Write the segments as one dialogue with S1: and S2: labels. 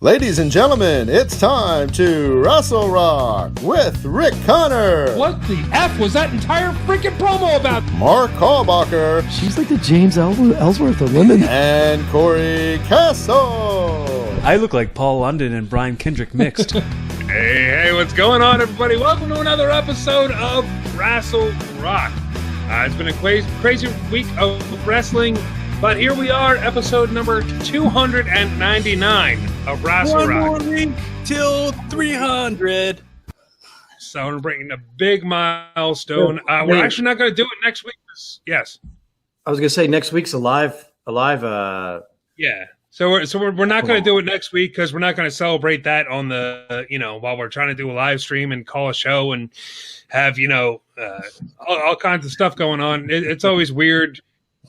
S1: Ladies and gentlemen, it's time to Rassle Rock with Rick Connor.
S2: What the F was that entire freaking promo about?
S1: Mark Kalbacher.
S3: She's like the James Ellsworth of women.
S1: And Cory Castle.
S4: I look like Paul London and Brian Kendrick mixed.
S2: Hey, what's going on, everybody? Welcome to another episode of Rassle Rock. It's been a crazy week of wrestling, but here we are, episode number 299 of Rassle Rock.
S4: One more week till 300.
S2: So we're bringing a big milestone. We're actually not going to do it next week. Yes.
S3: I was going to say next week's a live.
S2: Yeah. So we're not going to do it next week because we're not going to celebrate that on the, while we're trying to do a live stream and call a show and have, all kinds of stuff going on. It's always weird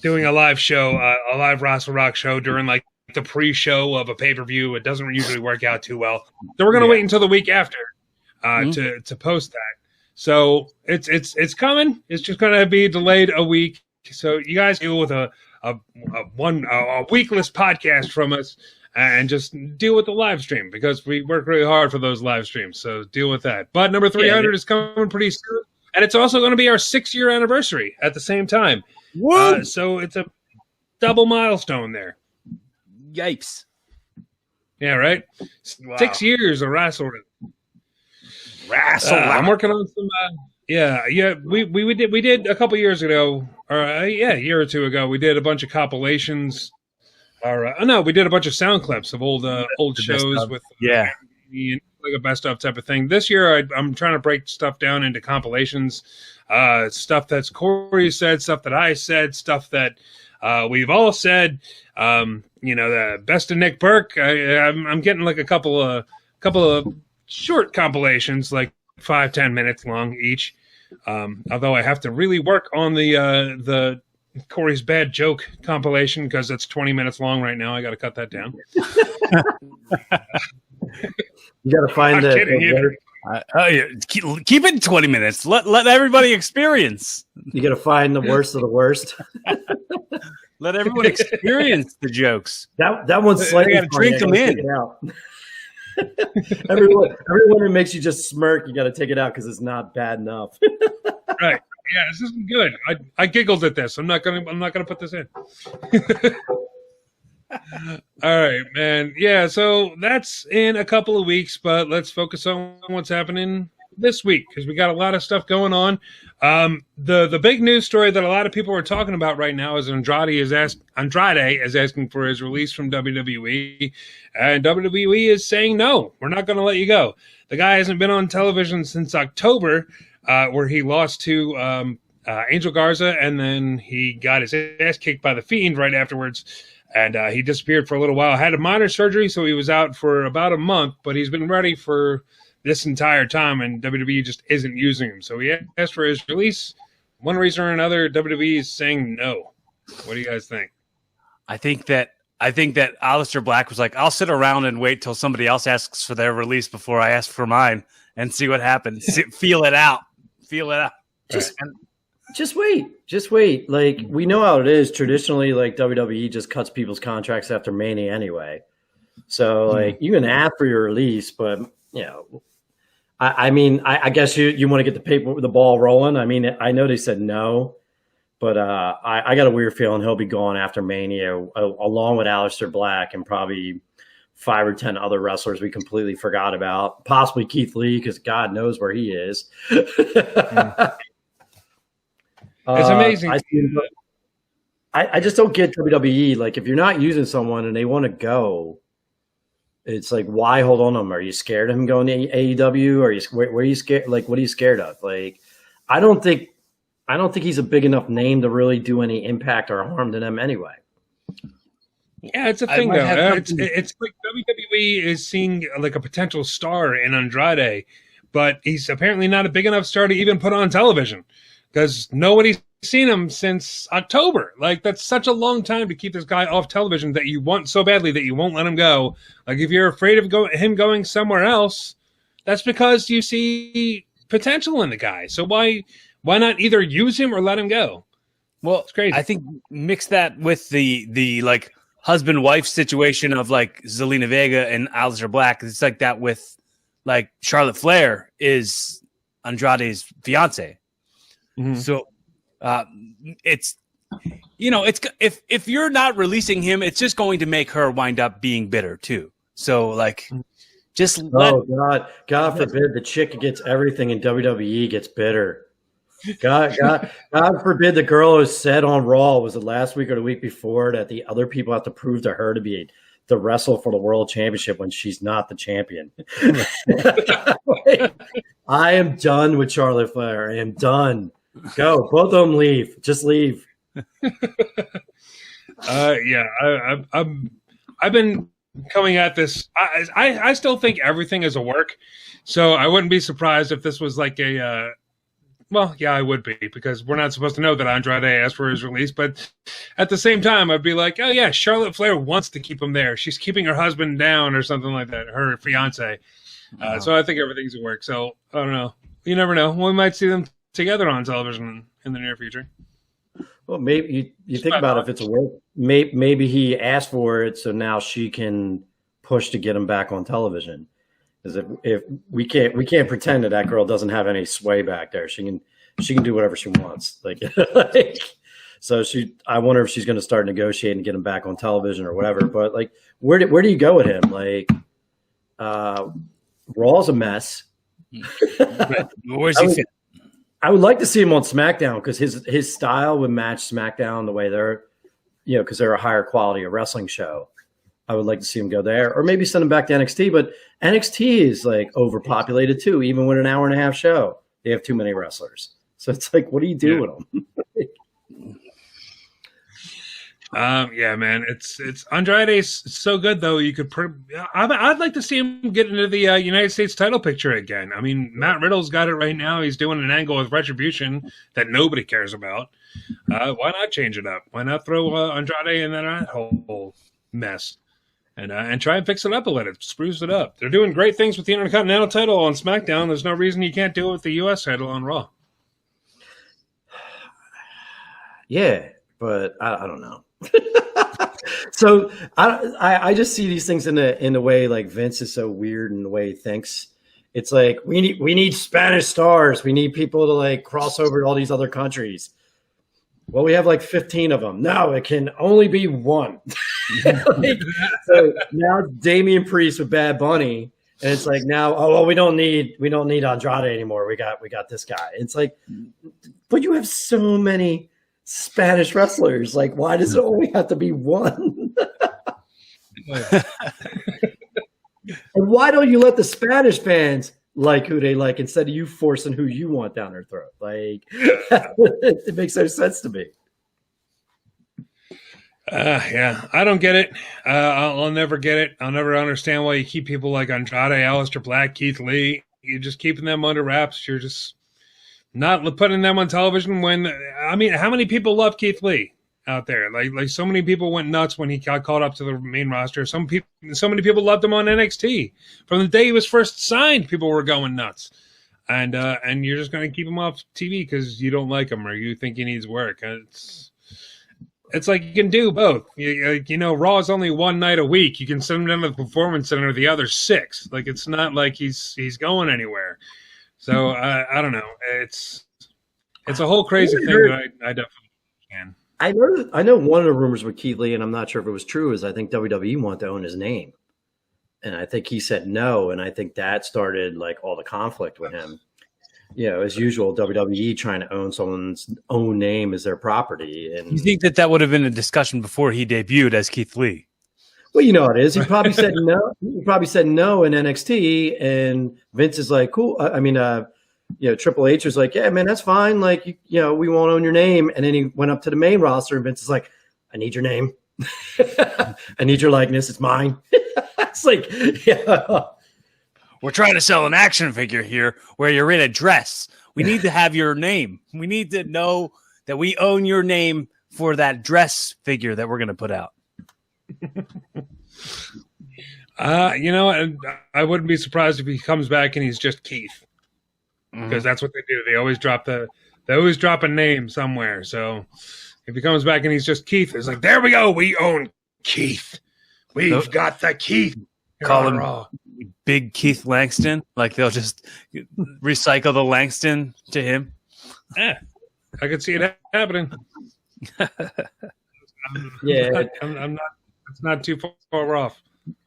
S2: doing a live show, a live Rassle Rock show during like the pre-show of a pay-per-view. It doesn't usually work out too well. So we're going to wait until the week after to post that. So it's coming. It's just going to be delayed a week. So you guys deal with a weekless podcast from us and just deal with the live stream because we work really hard for those live streams. So deal with that. But number 300 is coming pretty soon. And it's also going to be our 6-year anniversary at the same time. So it's a double milestone there.
S4: Yipes.
S2: Yeah, right? Wow. 6 years of Rassle. I'm working on some... We did a couple years ago, a year or two ago. We did a bunch of compilations. We did a bunch of sound clips of old shows with like a best of type of thing. This year, I'm trying to break stuff down into compilations. Stuff that's Cory said, stuff that I said, stuff that we've all said. The best of Nick Burke. I'm getting like a couple of short compilations, like 5-10 minutes long each. Although I have to really work on the Cory's bad joke compilation because it's 20 minutes long right now. I got to cut that down.
S3: You got to find
S4: keep it 20 minutes. Let everybody experience.
S3: You got to find the worst of the worst.
S4: Let everyone experience the jokes.
S3: That one's slightly.
S4: You got to drink them in.
S3: Everyone who makes you just smirk, you got to take it out because it's not bad enough.
S2: Right? Yeah, this isn't good. I giggled at this. I'm not gonna put this in. All right, man. Yeah, so that's in a couple of weeks, but let's focus on what's happening this week because we got a lot of stuff going on. The big news story that a lot of people are talking about right now is Andrade is asking for his release from WWE, and WWE is saying no, we're not going to let you go. The guy hasn't been on television since October, where he lost to Angel Garza, and then he got his ass kicked by The Fiend right afterwards. And he disappeared for a little while. Had a minor surgery, so he was out for about a month, but he's been ready for this entire time, and WWE just isn't using him. So he asked for his release. One reason or another, WWE is saying no. What do you guys think?
S4: I think that Aleister Black was like, I'll sit around and wait till somebody else asks for their release before I ask for mine and see what happens. Feel it out.
S3: Just wait. Like, we know how it is. Traditionally, like, WWE just cuts people's contracts after Mania anyway. So, like, you can ask for your release, but, I guess you want to get the ball rolling. I mean, I know they said no, but I got a weird feeling he'll be gone after Mania, along with Aleister Black and probably 5 or 10 other wrestlers we completely forgot about. Possibly Keith Lee, because God knows where he is.
S2: It's amazing.
S3: I just don't get WWE. Like, if you're not using someone and they want to go, it's like, why hold on to them? Are you scared of him going to AEW? Where are you scared? Like, what are you scared of? Like, I don't think he's a big enough name to really do any impact or harm to them anyway.
S2: Yeah, it's a thing though. It's like WWE is seeing like a potential star in Andrade, but he's apparently not a big enough star to even put on television. Because nobody's seen him since October. Like, that's such a long time to keep this guy off television that you want so badly that you won't let him go. Like, if you're afraid of him going somewhere else, that's because you see potential in the guy. So why not either use him or let him go?
S4: Well,
S2: it's crazy.
S4: I think mix that with the like husband-wife situation of like Zelina Vega and Aleister Black. It's like that with like Charlotte Flair is Andrade's fiance.
S2: Mhm.
S4: So it's, it's if you're not releasing him, it's just going to make her wind up being bitter too. So like, just
S3: God forbid the chick gets everything in WWE gets bitter. God forbid the girl who said on Raw, was it last week or the week before, that the other people have to prove to her to wrestle for the world championship when she's not the champion. I am done with Charlotte Flair. I am done. Go. Both of them leave. Just leave.
S2: I've been coming at this. I still think everything is a work. So I wouldn't be surprised if this was like a well, yeah, I would be, because we're not supposed to know that Andrade asked for his release. But at the same time, I'd be like, oh, yeah, Charlotte Flair wants to keep him there. She's keeping her husband down or something like that, her fiance. So I think everything's a work. So I don't know. You never know. We might see them together on television in the near future.
S3: Well, maybe you think about it, if it's a work, maybe he asked for it so now she can push to get him back on television. Because if we can't pretend that girl doesn't have any sway back there. She can do whatever she wants. So I wonder if she's going to start negotiating to get him back on television or whatever. But like, where do you go with him? Like, Raw's a mess.
S4: Where's he fit?
S3: I would like to see him on SmackDown, because his style would match SmackDown the way they're, because they're a higher quality of wrestling show. I would like to see him go there, or maybe send him back to NXT. But NXT is like overpopulated too, even with an hour and a half show. They have too many wrestlers. So it's like, what do you do with them?
S2: Yeah, man, it's Andrade's so good though. You could, I'd like to see him get into the United States title picture again. I mean, Matt Riddle's got it right now. He's doing an angle with Retribution that nobody cares about. Why not change it up? Why not throw Andrade in that whole mess and try and fix it up a little, spruce it up? They're doing great things with the Intercontinental title on SmackDown. There's no reason you can't do it with the U.S. title on Raw.
S3: Yeah, but I don't know. So I just see these things in the way, like, Vince is so weird in the way he thinks. It's like, we need Spanish stars. We need people to like cross over to all these other countries. Well, we have like 15 of them. No, it can only be one. So now Damian Priest with Bad Bunny, and it's like now, we don't need Andrade anymore. We got this guy. It's like, but you have so many Spanish wrestlers. Like, why does it only have to be one? And why don't you let the Spanish fans like who they like, instead of you forcing who you want down their throat? Like, it makes no sense to me.
S2: Yeah, I don't get it. I'll never get it. I'll never understand why you keep people like Andrade, Aleister Black, Keith Lee. You're just keeping them under wraps. You're just not putting them on television. I mean, how many people love Keith Lee out there? Like so many people went nuts when he got called up to the main roster. So many people loved him on NXT. From the day he was first signed, people were going nuts. And you're just going to keep him off TV because you don't like him or you think he needs work. It's like you can do both. Raw is only one night a week. You can send him down to the Performance Center the other 6. Like, it's not like he's going anywhere. So I don't know. It's a whole crazy thing that I definitely can.
S3: I know one of the rumors with Keith Lee, and I'm not sure if it was true, is I think WWE wanted to own his name. And I think he said no, and I think that started like all the conflict with him. As usual, WWE trying to own someone's own name as their property. And
S4: you think that would have been a discussion before he debuted as Keith Lee?
S3: Well, you know how it is. He probably said no. He probably said no in NXT, and Vince is like, "Cool." Triple H was like, "Yeah, man, that's fine. Like, we won't own your name." And then he went up to the main roster, and Vince is like, "I need your name. I need your likeness. It's mine." It's like, yeah.
S4: We're trying to sell an action figure here where you're in a dress. We need to have your name. We need to know that we own your name for that dress figure that we're going to put out.
S2: I wouldn't be surprised if he comes back and he's just Keith, because that's what they do. They always drop a name somewhere. So if he comes back and he's just Keith, it's like, there we go. We own Keith. We've got the Keith.
S4: Call him Big Keith Langston. Like they'll just recycle the Langston to him.
S2: Yeah, I could see it happening.
S3: Yeah,
S2: I'm not. It's not too far off.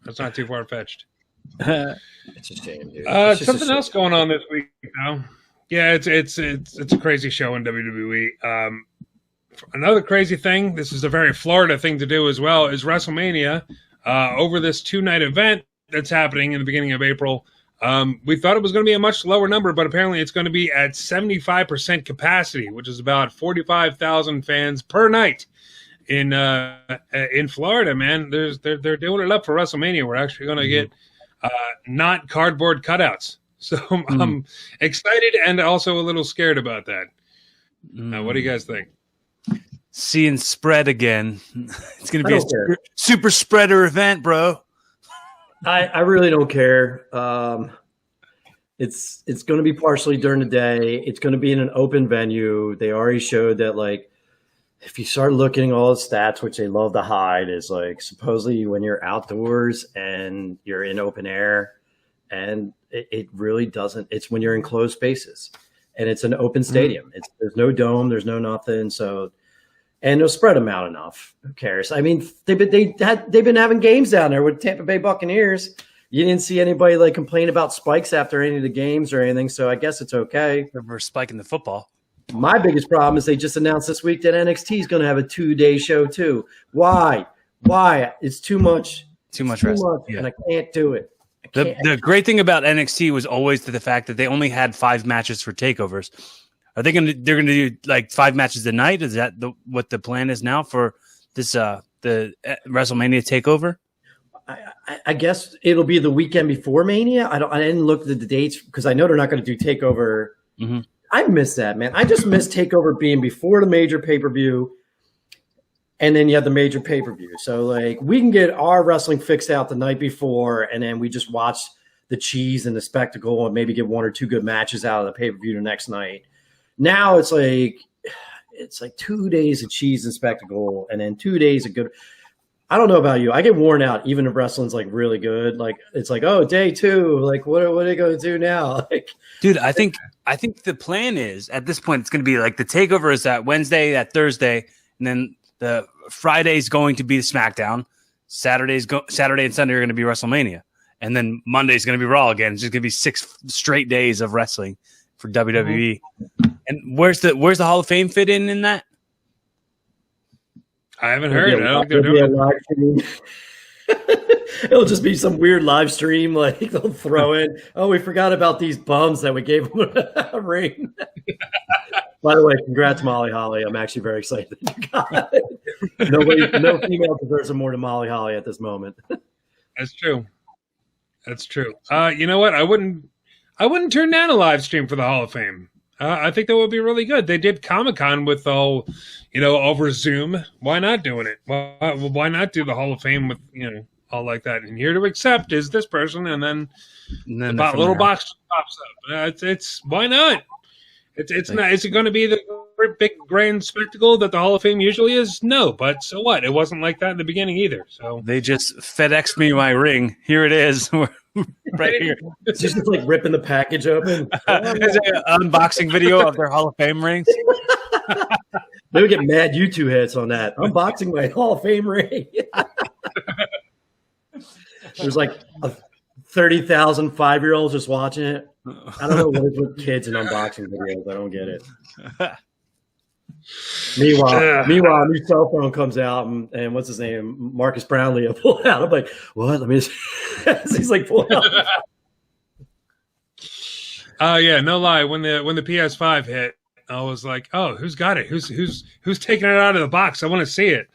S2: It's not too far fetched.
S3: it's a shame, dude.
S2: Something else going on this week, though. Yeah, it's a crazy show in WWE. Another crazy thing. This is a very Florida thing to do as well. Is WrestleMania over this 2-night event that's happening in the beginning of April. We thought it was going to be a much lower number, but apparently it's going to be at 75% capacity, which is about 45,000 fans per night in Florida. Man, they're doing it up for WrestleMania. We're actually going to get not cardboard cutouts, so I'm excited and also a little scared about that. What do you guys think?
S4: Seeing spread again. It's going to be a super spreader event, bro.
S3: I really don't care. It's going to be partially during the day. It's going to be in an open venue. They already showed that, like, if you start looking at all the stats, which they love to hide, is like supposedly when you're outdoors and you're in open air, and it really doesn't. It's when you're in closed spaces, and it's an open stadium. There's no dome, there's no nothing. So, and they'll spread them out enough. Who cares? I mean, they've been having games down there with Tampa Bay Buccaneers. You didn't see anybody like complain about spikes after any of the games or anything. So I guess it's okay.
S4: We're spiking the football.
S3: My biggest problem is they just announced this week that NXT is going to have a 2-day show too. Why? It's too much.
S4: Too much wrestling.
S3: And I can't do it.
S4: The great thing about NXT was always the fact that they only had 5 matches for takeovers. Are they're going to do like 5 matches a night? Is that what the plan is now for this the WrestleMania takeover?
S3: I guess it'll be the weekend before Mania. I didn't look at the dates because I know they're not going to do takeover.
S4: Mm-hmm.
S3: I miss that, man. I just miss takeover being before the major pay-per-view, and then you have the major pay-per-view. So like we can get our wrestling fixed out the night before, and then we just watch the cheese and the spectacle and maybe get 1 or 2 good matches out of the pay-per-view the next night. Now it's like 2 days of cheese and spectacle, and then 2 days of good. I don't know about you. I get worn out even if wrestling's like really good. Like it's like, oh, day 2. Like what are they going to do now? Like,
S4: dude, I think the plan is at this point it's going to be like the takeover is that Wednesday, that Thursday, and then the Friday's going to be the SmackDown. Saturday and Sunday are going to be WrestleMania, and then Monday's going to be Raw again. It's just going to be 6 straight days of wrestling for WWE. Mm-hmm. And where's the Hall of Fame fit in that?
S2: I haven't heard. I don't think they're doing
S3: it. It'll just be some weird live stream. Like they'll throw in, oh, we forgot about these bums that we gave them a ring. By the way, congrats, Molly Holly. I'm actually very excited that you got it. No female deserves it more than Molly Holly at this moment.
S2: That's true. You know what? I wouldn't turn down a live stream for the Hall of Fame. I think that would be really good. They did Comic-Con with all, over Zoom. Why not doing it? Why not do the Hall of Fame with, all like that? And here to accept is this person, and then the little box pops up. It's why not? It's not. Is it going to be the big grand spectacle that the Hall of Fame usually is? No, but so what? It wasn't like that in the beginning either. So
S4: they just FedExed me my ring. Here it is. Right here.
S3: It's just like ripping the package open.
S4: There's an unboxing video of their Hall of Fame rings.
S3: They would get mad YouTube hits on that. Unboxing my Hall of Fame ring. There's like 30,000 5-year-olds just watching it. I don't know what is with kids and unboxing videos. I don't get it. Meanwhile, a new cell phone comes out, and what's his name? Marcus Brownlee will pull out. I'm like, what? Let me just. He's like, pull out.
S2: Yeah, no lie. When the PS5 hit, I was like, oh, who's got it? Who's taking it out of the box? I want to see it.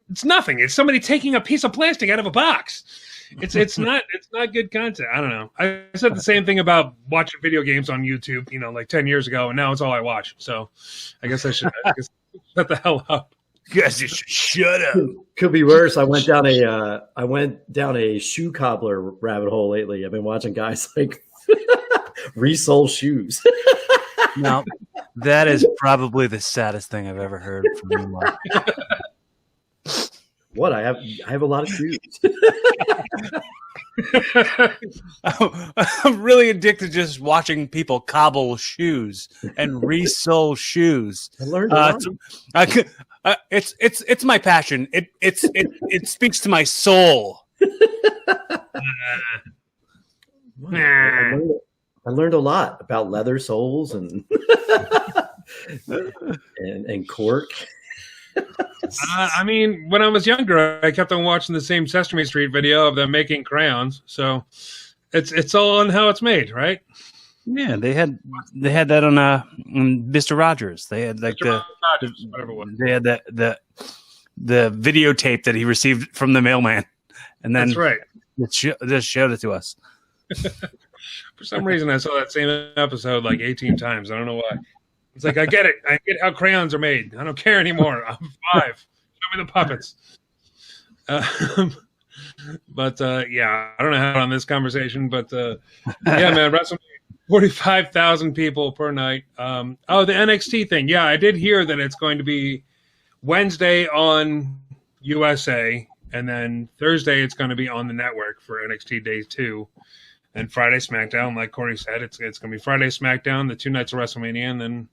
S2: It's nothing. It's somebody taking a piece of plastic out of a box. It's not good content. I don't know. I said the same thing about watching video games on YouTube, like 10 years ago, and now it's all I watch. So I guess I should shut the hell up.
S4: You guys just shut up.
S3: Could be worse. I went down a shoe cobbler rabbit hole lately. I've been watching guys like resole shoes.
S4: Now, that is probably the saddest thing I've ever heard from you, Mark.
S3: What? I have a lot of shoes.
S4: I'm really addicted to just watching people cobble shoes and resole shoes.
S3: I learned a lot.
S4: It's my passion. It speaks to my soul.
S3: I learned a lot about leather soles and and cork.
S2: I mean, when I was younger, I kept on watching the same Sesame Street video of them making crayons. So it's all on how it's made, right?
S4: Yeah, they had that on Mr. Rogers. They had like
S2: whatever it was.
S4: they had the videotape that he received from the mailman, and then
S2: That's right.
S4: Just showed it to us.
S2: For some reason, I saw that same episode like 18 times. I don't know why. It's like, I get it. I get how crayons are made. I don't care anymore. I'm 5. Show me the puppets. But yeah, I don't know how to on this conversation, but yeah, man, WrestleMania, 45,000 people per night. The NXT thing. Yeah, I did hear that it's going to be Wednesday on USA, and then Thursday it's going to be on the network for NXT Day 2. And Friday SmackDown, like Cory said, it's going to be Friday SmackDown, the 2 nights of WrestleMania, and then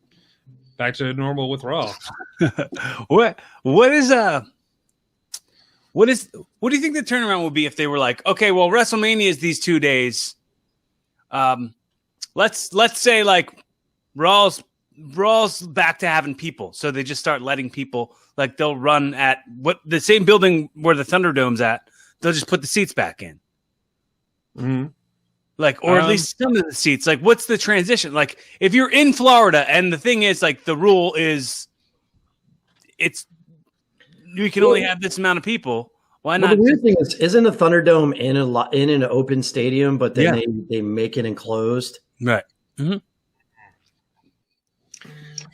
S2: back to normal with Raw.
S4: What do you think the turnaround will be if they were like, okay, well, WrestleMania is these 2 days. Let's say like Raw's back to having people, so they just start letting people, like they'll run at the same building where the Thunderdome's at. They'll just put the seats back in.
S2: Mm-hmm.
S4: Like, or at least some of the seats. Like, what's the transition? Like, if you're in Florida, and the thing is, like, the rule is, you can only have this amount of people. Why not?
S3: The weird thing is, isn't a Thunderdome in an open stadium, but then they make it enclosed?
S4: Right. Mm-hmm.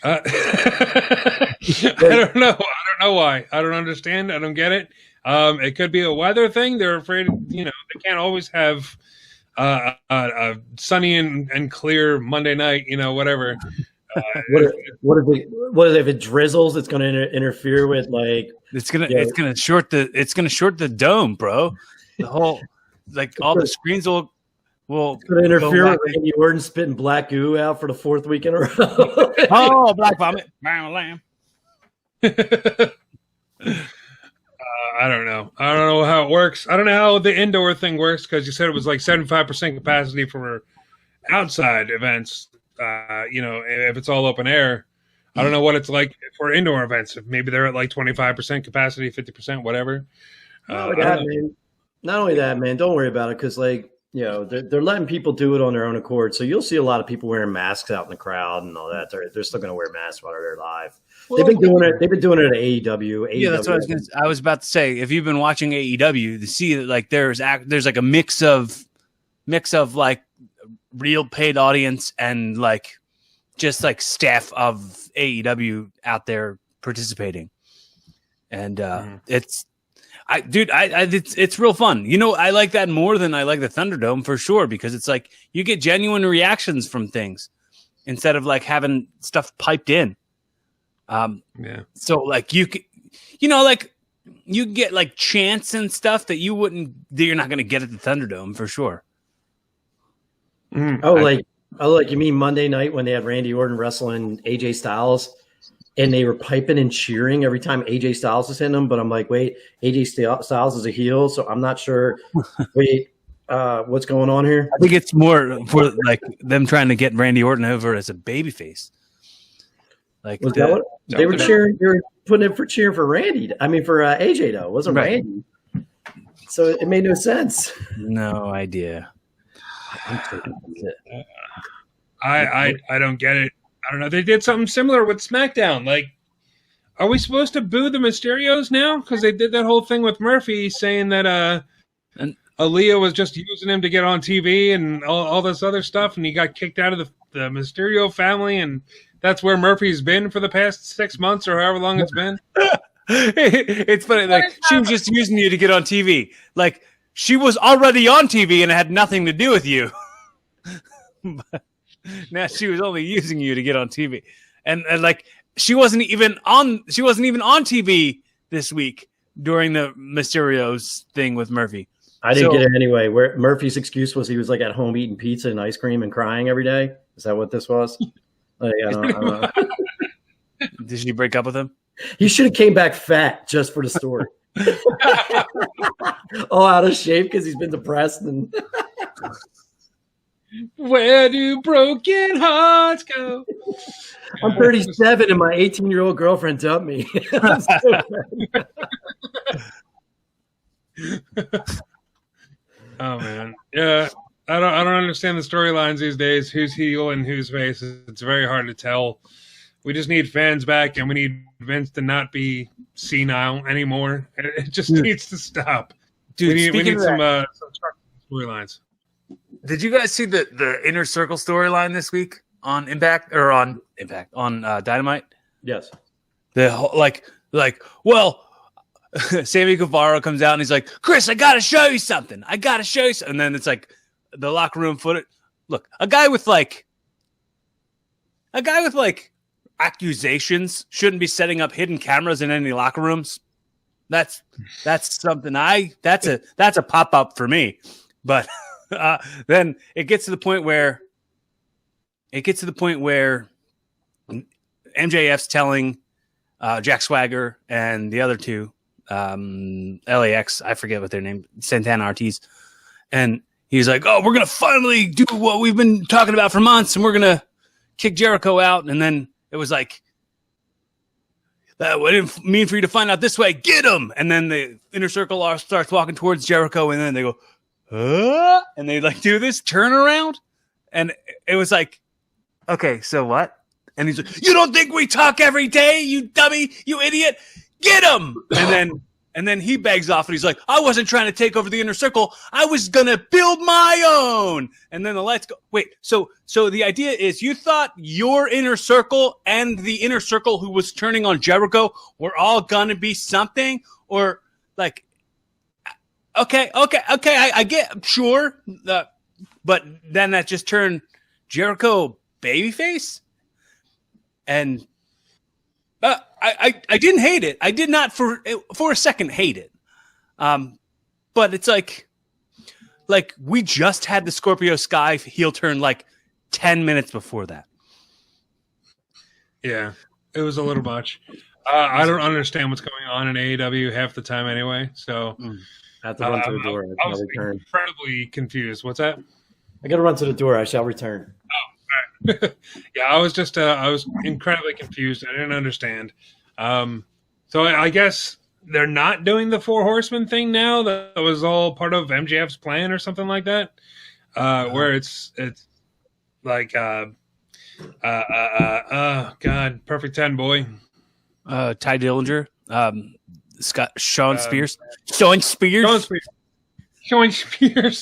S2: I don't know. I don't know why. I don't understand. I don't get it. It could be a weather thing. They're afraid, they can't always have a sunny and clear Monday night, whatever.
S3: What if it drizzles? It's going to interfere with
S4: it's gonna short the dome, bro. The whole all the screens will
S3: it's going to interfere with Randy Orton spitting black goo out for the 4th week in a row.
S4: Oh, black vomit, lamb.
S2: I don't know. I don't know how it works. I don't know how the indoor thing works, because you said it was like 75% capacity for outside events. If it's all open air, I don't know what it's like for indoor events. If maybe they're at like 25% capacity, 50%, whatever.
S3: Not only that, man. Don't worry about it, because they're letting people do it on their own accord. So you'll see a lot of people wearing masks out in the crowd and all that. They're still going to wear masks while they're live. They've been doing it. They've been doing it at AEW.
S4: Yeah, that's what I was about to say. If you've been watching AEW, to see that there's like a mix of like real paid audience and like just like staff of AEW out there participating, and it's real fun. I like that more than I like the Thunderdome for sure, because it's like you get genuine reactions from things instead of like having stuff piped in. So like you get like chants and stuff that you're not going to get at the Thunderdome for sure.
S3: You mean Monday night when they had Randy Orton wrestling AJ Styles, and they were piping and cheering every time AJ Styles was hitting them? But I'm like, wait, AJ Styles is a heel, so I'm not sure. What's going on here?
S4: I think it's more for like them trying to get Randy Orton over as a babyface. Like
S3: was that what they were cheering? They were putting it for cheering for Randy. I mean, for AJ though, it wasn't right. Randy. So it made no sense.
S4: No idea.
S2: I don't get it. I don't know. They did something similar with SmackDown. Like, are we supposed to boo the Mysterios now? Because they did that whole thing with Murphy saying that Aaliyah was just using him to get on TV and all this other stuff, and he got kicked out of the Mysterio family, and that's where Murphy's been for the past 6 months or however long it's been.
S4: It's funny. Like, she was just using you to get on TV. Like, she was already on TV and it had nothing to do with you. But now she was only using you to get on TV. And like, she wasn't even on TV this week, during the Mysterio's thing with Murphy.
S3: I didn't get it anyway. Where Murphy's excuse was he was like at home eating pizza and ice cream and crying every day. Is that what this was? Like, I don't know.
S4: Did she break up with him?
S3: He should have came back fat just for the story. All out of shape because he's been depressed. And
S2: where do broken hearts go?
S3: I'm 37 and my 18-year-old girlfriend dumped me. I'm so
S2: Oh man, yeah. I don't understand the storylines these days. Who's heel and who's face? It's very hard to tell. We just need fans back, and we need Vince to not be senile anymore. It just needs to stop.
S4: Dude,
S2: we need some storylines.
S4: Did you guys see the Inner Circle storyline this week on Impact on Dynamite?
S3: Yes.
S4: The whole, well, Sammy Guevara comes out and he's like, Chris, I got to show you something. And then it's like the locker room footage. Look, a guy with accusations shouldn't be setting up hidden cameras in any locker rooms. That's something that's a pop up for me. But then it gets to the point where MJF's telling Jack Swagger and the other two, LAX, I forget what their name, Santana Ortiz, and he's like, "Oh, we're gonna finally do what we've been talking about for months, and we're gonna kick Jericho out." And then it was like, "That didn't mean for you to find out this way. Get him!" And then the Inner Circle starts walking towards Jericho, and then they go, and they like do this turnaround, and it was like, okay, so what? And he's like, "You don't think we talk every day, you dummy, you idiot? Get him!" And then he begs off, and he's like, "I wasn't trying to take over the Inner Circle. I was gonna build my own." And then the lights go. Wait, so the idea is you thought your Inner Circle and the Inner Circle who was turning on Jericho were all gonna be something, or like, okay, I get, sure, but then that just turned Jericho babyface, and I didn't hate it. I did not for a second hate it. But it's like we just had the Scorpio Sky heel turn like 10 minutes before that.
S2: Yeah, it was a little much. I don't understand what's going on in AEW half the time anyway. So
S3: I have to run to the door.
S2: I was incredibly confused. What's that?
S3: I got to run to the door. I shall return.
S2: Yeah, I was incredibly confused. I didn't understand. So I guess they're not doing the Four Horsemen thing now. That was all part of MJF's plan or something like that. Where it's like God, Perfect 10 boy.
S4: Ty Dillinger, Sean Spears.
S2: Showing Spears.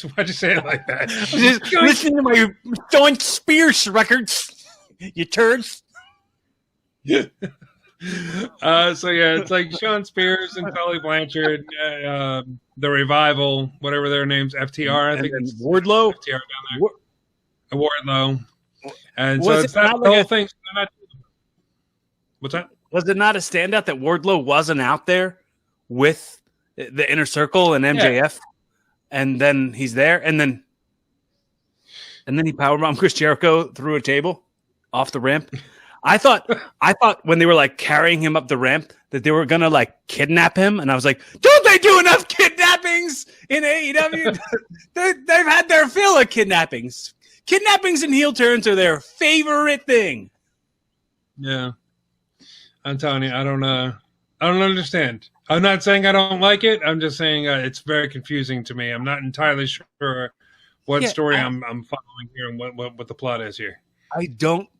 S2: Why'd you say it like that?
S4: Just listen to my Sean Spears records, you turds.
S2: So yeah, it's like Sean Spears and Tully Blanchard, the Revival, whatever their names, FTR. I think it's
S4: Wardlow.
S2: FTR down there. Wardlow. And so it's that whole thing. What's that?
S4: Was it not a standout that Wardlow wasn't out there with the Inner Circle and MJF? Yeah. And then he's there, and then he powerbombed Chris Jericho through a table off the ramp. I thought when they were like carrying him up the ramp that they were gonna like kidnap him, and I was like, don't they do enough kidnappings in AEW? They've had their fill of kidnappings. Kidnappings and heel turns are their favorite thing.
S2: Yeah, I'm telling you, I don't understand. I'm not saying I don't like it. I'm just saying it's very confusing to me. I'm not entirely sure what story I'm following here and what the plot is here.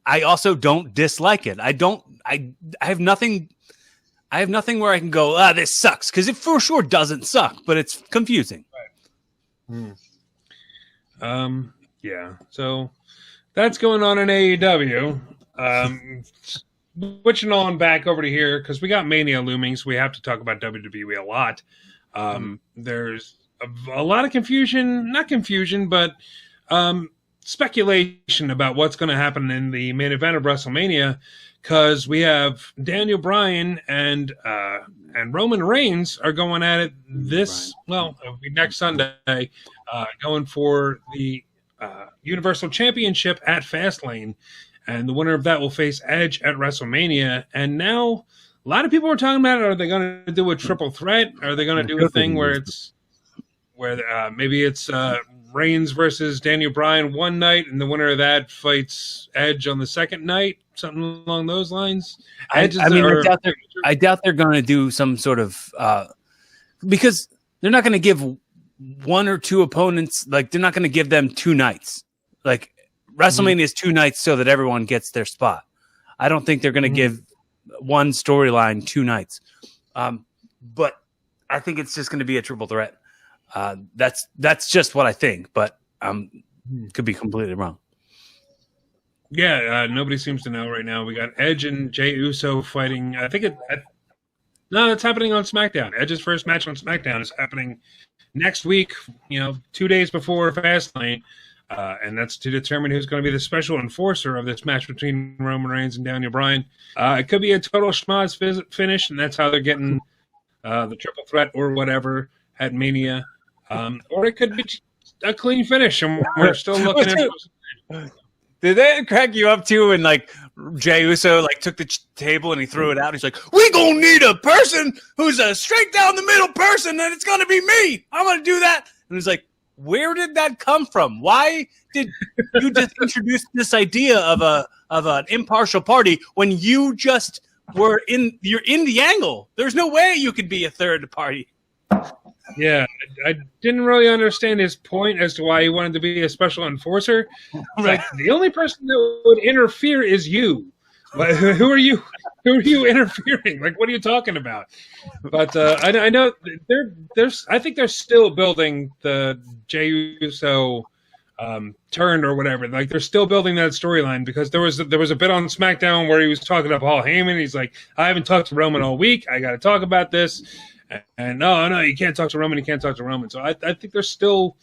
S4: I also don't dislike it. I have nothing where I can go, this sucks, because it for sure doesn't suck, but it's confusing.
S2: Right. Yeah. So that's going on in AEW. Switching on back over to here, because we got Mania looming, so we have to talk about WWE a lot. There's a lot of confusion, not confusion, but speculation about what's going to happen in the main event of WrestleMania, because we have Daniel Bryan and Roman Reigns are going at it it'll be next Sunday, going for the Universal Championship at Fastlane, and the winner of that will face Edge at WrestleMania. And now a lot of people are talking about it. Are they going to do a triple threat? Are they going to do a thing where maybe it's Reigns versus Daniel Bryan one night, and the winner of that fights Edge on the second night? Something along those lines.
S4: I doubt they're going to do some sort of because they're not going to give one or two opponents, like they're not going to give them 2 nights. Like WrestleMania is 2 nights so that everyone gets their spot. I don't think they're going to give one storyline 2 nights. But I think it's just going to be a triple threat. That's just what I think, but could be completely wrong.
S2: Yeah, nobody seems to know right now. We got Edge and Jey Uso fighting. That's happening on SmackDown. Edge's first match on SmackDown is happening next week, 2 days before Fastlane. And that's to determine who's going to be the special enforcer of this match between Roman Reigns and Daniel Bryan. It could be a total schmoz finish, and that's how they're getting the triple threat or whatever at Mania. Or it could be a clean finish, and we're still looking at.
S4: Did that crack you up too? When Jey Uso took the table and he threw it out. He's like, "We gonna need a person who's a straight down the middle person, and it's gonna be me. I'm gonna do that." And he's like, "Where did that come from? Why did you just introduce this idea of an impartial party when you just you're in the angle? There's no way you could be a third party."
S2: Yeah, I didn't really understand his point as to why he wanted to be a special enforcer. Like, the only person that would interfere is you. Who are you? Who are you interfering? What are you talking about? But I know I think they're still building the Jey Uso turn or whatever. They're still building that storyline, because there was a bit on SmackDown where he was talking to Paul Heyman. He's like, "I haven't talked to Roman all week. I got to talk about this." And no, you can't talk to Roman. You can't talk to Roman. So I think they're still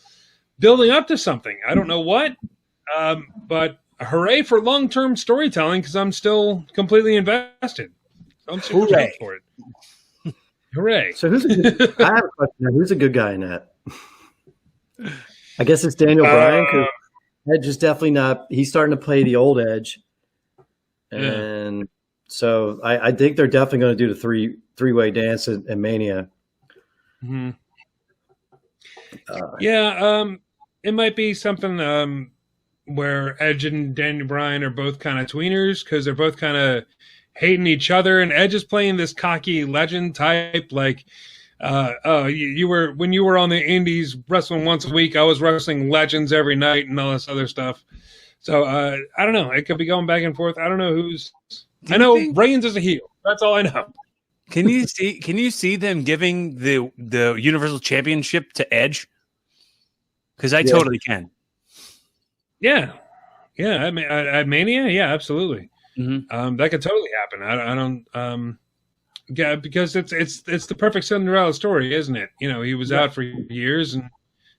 S2: building up to something. I don't know what, but hooray for long-term storytelling, because I'm still completely invested. I'm super excited for it. Hooray!
S3: So I have a question. Who's a good guy in that? I guess it's Daniel Bryan, because Edge is definitely not. He's starting to play the old Edge, and so I think they're definitely going to do the three-way dance in Mania.
S2: Mm-hmm. It might be something where Edge and Daniel Bryan are both kind of tweeners, because they're both kind of hating each other, and Edge is playing this cocky legend type, you were when you were on the Indies wrestling once a week, I was wrestling legends every night and all this other stuff. So I don't know. It could be going back and forth. I don't know who's. I know Reigns is a heel. That's all I know.
S4: Can you see them giving the Universal Championship to Edge? Because I totally can.
S2: Yeah. At Mania, yeah, absolutely.
S4: Mm-hmm.
S2: That could totally happen. I don't. Yeah, because it's the perfect Cinderella story, isn't it? He was out for years and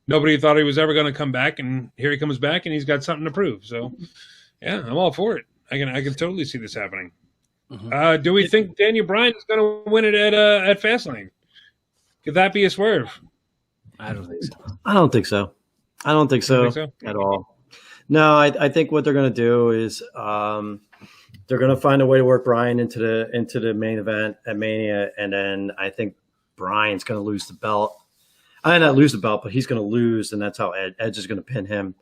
S2: nobody thought he was ever going to come back, and here he comes back and he's got something to prove. So, yeah, I'm all for it. I can totally see this happening. Mm-hmm. Do we think Daniel Bryan is going to win it at Fastlane? Could that be a swerve?
S4: I don't think so.
S3: I don't think so. I don't think so at all. No, I think what they're going to do is they're going to find a way to work Bryan into the main event at Mania, and then I think Bryan's going to lose the belt. Not lose the belt, but he's going to lose, and that's how Edge is going to pin him.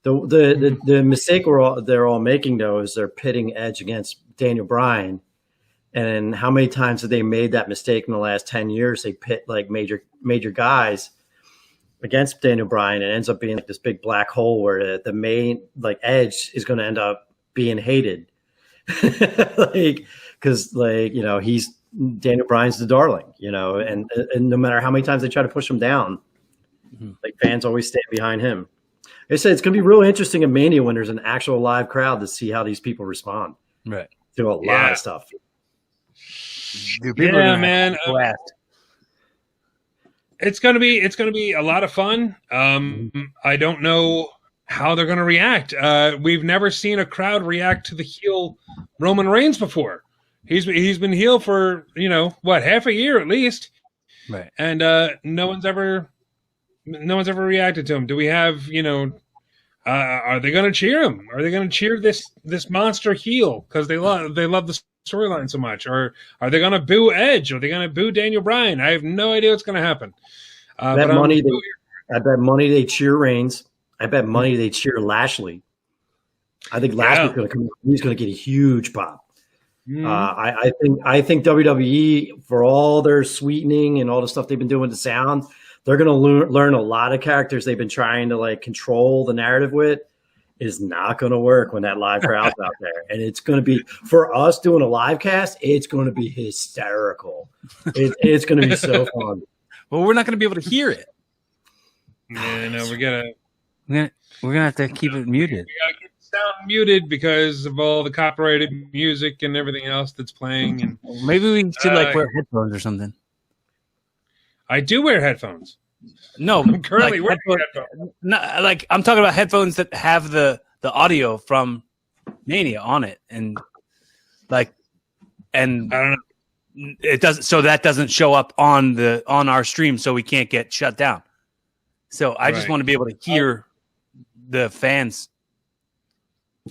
S3: The mistake they're all making, though, is they're pitting Edge against Daniel Bryan. And how many times have they made that mistake in the last 10 years? They pit major guys against Daniel Bryan, and it ends up being this big black hole where the main Edge is going to end up being hated. Because he's Daniel Bryan's the darling, and no matter how many times they try to push him down, fans always stand behind him. Like I said, it's going to be real interesting at Mania when there's an actual live crowd to see how these people respond to a lot of stuff.
S2: Man, it's going to be a lot of fun. I don't know how they're going to react. We've never seen a crowd react to the heel Roman Reigns before. He's been heel for half a year at least,
S4: right?
S2: And no one's ever reacted to him. Do we have are they going to cheer him? Are they going to cheer this monster heel because they love the storyline so much? Or are they going to boo Edge? Are they going to boo Daniel Bryan? I have no idea what's going to happen.
S3: I bet money they cheer Reigns. I bet money they cheer Lashley. I think Lashley's going to come. He's going to get a huge pop. I think WWE, for all their sweetening and all the stuff they've been doing with the sound, they're going to learn a lot of characters they've been trying to control the narrative with. Is not going to work when that live crowd's out there, and it's going to be for us doing a live cast. It's going to be hysterical. It's going to be so fun.
S4: Well, we're not going to be able to hear it.
S2: Yeah, no, we're
S4: gonna have to keep it muted.
S2: We gotta keep the sound muted because of all the copyrighted music and everything else that's playing. And
S4: maybe we should wear headphones or something.
S2: I do wear headphones.
S4: No,
S2: I'm currently wearing headphones.
S4: No, I'm talking about headphones that have the audio from Mania on it, and I don't know. It doesn't. So that doesn't show up on our stream, so we can't get shut down. So I just want to be able to hear the fans.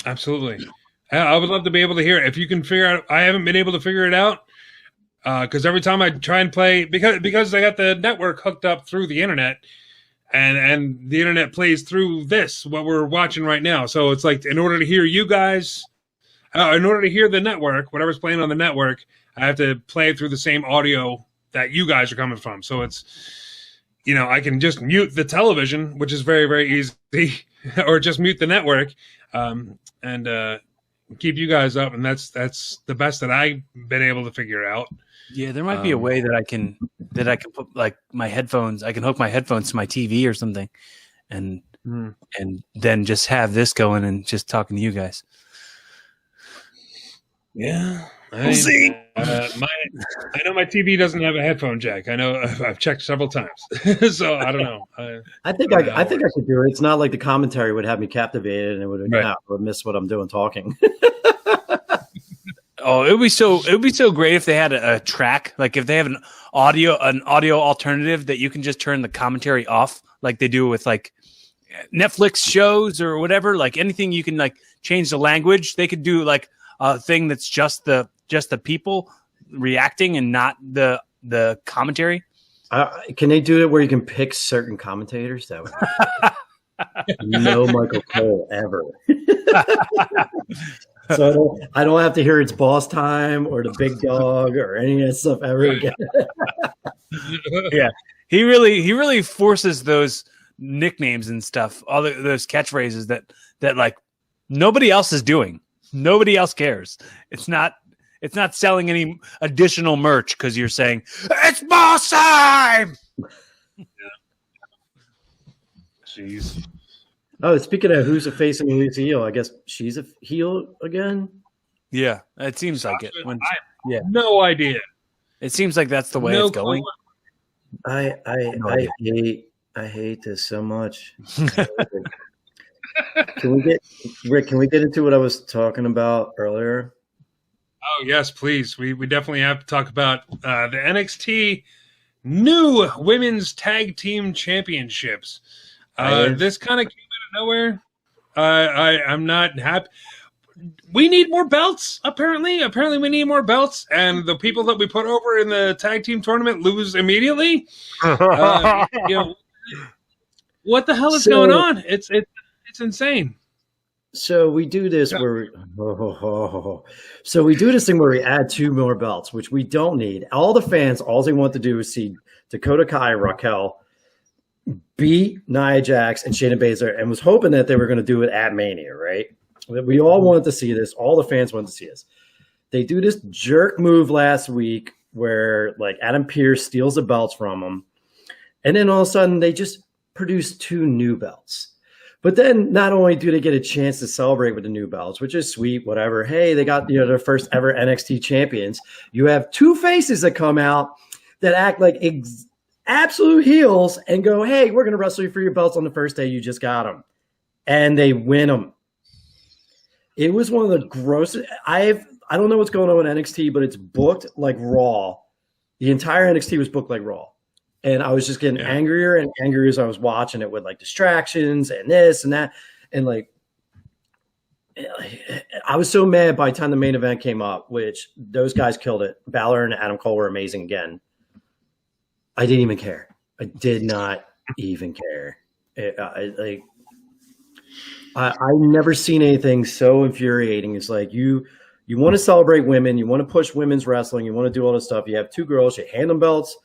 S2: Absolutely. I would love to be able to hear it. If you can figure out, I haven't been able to figure it out because every time I try and play, because I got the network hooked up through the internet and the internet plays through what we're watching right now. So it's in order to hear you guys, in order to hear the network, whatever's playing on the network, I have to play it through the same audio that you guys are coming from. So it's, I can just mute the television, which is very, very easy, or just mute the network and keep you guys up. And that's the best that I've been able to figure out.
S4: Yeah, there might be a way that I can put my headphones. I can hook my headphones to my TV or something, and then just have this going and just talking to you guys.
S2: Yeah.
S4: We'll see.
S2: I know my TV doesn't have a headphone jack. I know I've checked several times, so I don't know.
S3: I think I could do it. It's not like the commentary would have me captivated, and it would miss what I'm doing talking.
S4: Oh, it would be so great if they had a track, if they have an audio alternative that you can just turn the commentary off, like they do with Netflix shows or whatever. Anything you can change the language. They could do a thing that's just the people reacting and not the commentary.
S3: Can they do it where you can pick certain commentators? That would no Michael Cole ever. So I don't have to hear it's boss time or the big dog or any of that stuff ever again.
S4: Yeah, he really forces those nicknames and stuff, all those catchphrases that nobody else is doing. Nobody else cares. It's not selling any additional merch because you're saying it's boss time.
S2: Yeah. Jeez.
S3: Oh, speaking of who's a face and who's a heel, I guess she's a heel again.
S4: Yeah, it seems like it.
S2: No idea.
S4: It seems like that's the way it's going.
S3: I hate this so much. Can we get into what I was talking about earlier?
S2: Oh yes, please. We definitely have to talk about the NXT new women's tag team championships. This kind of came out of nowhere. I'm not happy. We need more belts. Apparently we need more belts, and the people that we put over in the tag team tournament lose immediately. What the hell is going on? It's insane.
S3: So we do this where we do this thing where we add 2 more belts, which we don't need. All the fans, all they want to do is see Dakota Kai, Raquel beat Nia Jax and Shayna Baszler, and was hoping that they were going to do it at Mania, right? We all wanted to see this. All the fans wanted to see this. They do this jerk move last week where Adam Pearce steals the belts from them, and then all of a sudden they just produce 2 new belts. But then not only do they get a chance to celebrate with the new belts, which is sweet, whatever. Hey, they got their first ever NXT champions. You have 2 faces that come out that act like absolute heels and go, hey, we're going to wrestle you for your belts on the first day. You just got them. and they win them. It was one of the grossest. I don't know what's going on with NXT, but it's booked like Raw. The entire NXT was booked like Raw. And I was just getting angrier and angrier as I was watching it with like distractions and this and that. And like, I was so mad by the time the main event came up, which those guys killed it. Balor and Adam Cole were amazing again. I didn't even care. I did not even care. I've never seen anything so infuriating. It's like you want to celebrate women, you want to push women's wrestling, you want to do all this stuff. You have two girls, you hand them belts.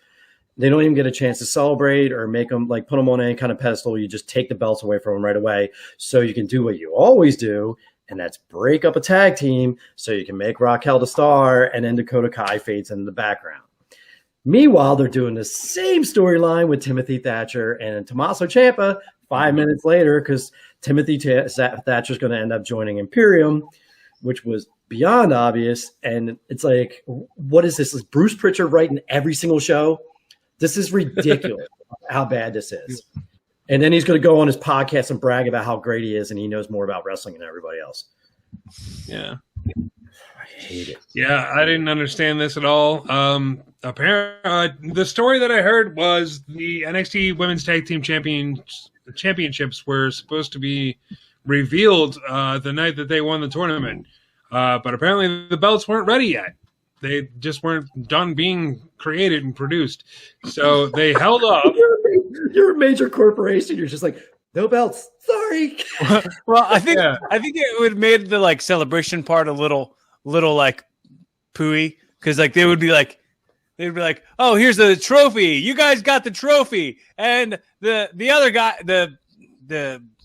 S3: They don't even get a chance to celebrate or make them like put them on any kind of pedestal. You just take the belts away from them right away, so you can do what you always do. And that's break up a tag team so you can make Raquel the star, and then Dakota Kai fades into the background. Meanwhile, they're doing the same storyline with Timothy Thatcher and Tommaso Ciampa 5 minutes later, because Timothy Thatcher is going to end up joining Imperium, which was beyond obvious. And it's like, what is this? Is Bruce Pritchard writing every single show? This is ridiculous how bad this is. And then he's going to go on his podcast and brag about how great he is and he knows more about wrestling than everybody else.
S2: Yeah.
S3: I hate it.
S2: Yeah, I didn't understand this at all. Apparently, the story that I heard was the NXT Women's Tag Team Championships were supposed to be revealed the night that they won the tournament. But apparently the belts weren't ready yet. They just weren't done being created and produced. So they held up.
S3: You're a major corporation. You're just like, no belts. Sorry.
S4: Well, I think it would have made the like celebration part a little like pooey, because like they'd be like, oh, here's the trophy. You guys got the trophy, and the other guy, the